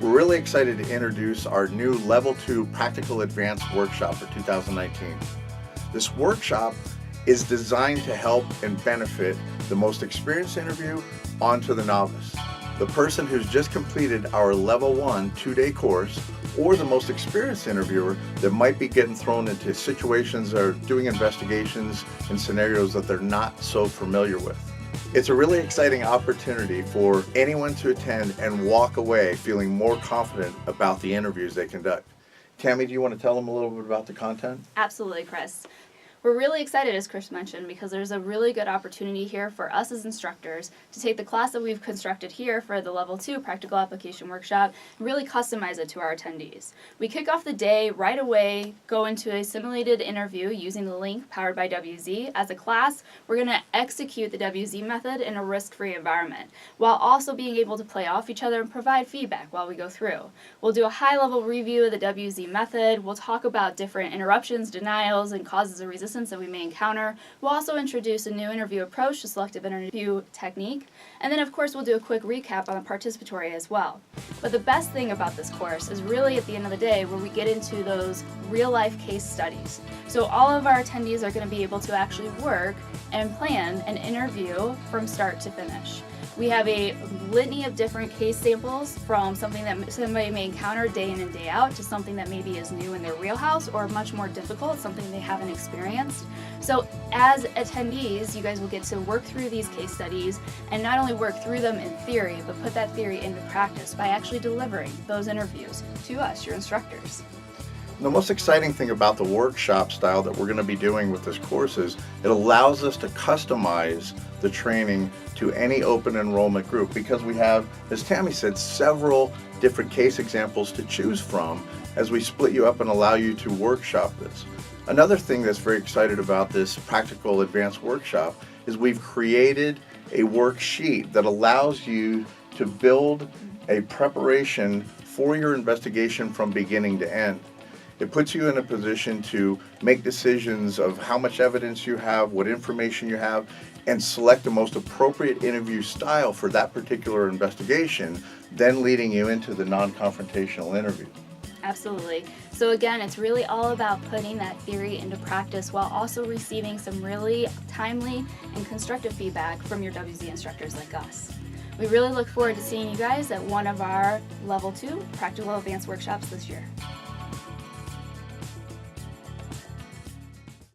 We're really excited to introduce our new Level 2 Practical Advanced Workshop for 2019. This workshop is designed to help and benefit the most experienced interview onto the novice. The person who's just completed our Level 1 2-day course, or the most experienced interviewer that might be getting thrown into situations or doing investigations in scenarios that they're not so familiar with. It's a really exciting opportunity for anyone to attend and walk away feeling more confident about the interviews they conduct. Tammy, do you want to tell them a little bit about the content? Absolutely, Chris. We're really excited, as Chris mentioned, because there's a really good opportunity here for us as instructors to take the class that we've constructed here for the Level 2 Practical Application Workshop and really customize it to our attendees. We kick off the day right away, go into a simulated interview using the link powered by WZ. As a class, we're going to execute the WZ method in a risk-free environment, while also being able to play off each other and provide feedback while we go through. We'll do a high-level review of the WZ method. We'll talk about different interruptions, denials, and causes of resistance that we may encounter. We'll also introduce a new interview approach to selective interview technique. And then, of course, we'll do a quick recap on the participatory as well. But the best thing about this course is really at the end of the day where we get into those real-life case studies. So all of our attendees are going to be able to actually work and plan an interview from start to finish. We have a litany of different case samples, from something that somebody may encounter day in and day out to something that maybe is new in their wheelhouse or much more difficult, something they haven't experienced. So as attendees, you guys will get to work through these case studies and not only work through them in theory, but put that theory into practice by actually delivering those interviews to us, your instructors. The most exciting thing about the workshop style that we're going to be doing with this course is it allows us to customize the training to any open enrollment group, because we have, as Tammy said, several different case examples to choose from as we split you up and allow you to workshop this. Another thing that's very excited about this Practical Advanced Workshop is we've created a worksheet that allows you to build a preparation for your investigation from beginning to end. It puts you in a position to make decisions of how much evidence you have, what information you have, and select the most appropriate interview style for that particular investigation, then leading you into the non-confrontational interview. Absolutely. So again, it's really all about putting that theory into practice while also receiving some really timely and constructive feedback from your WZ instructors like us. We really look forward to seeing you guys at one of our Level 2 Practical Advanced Workshops this year.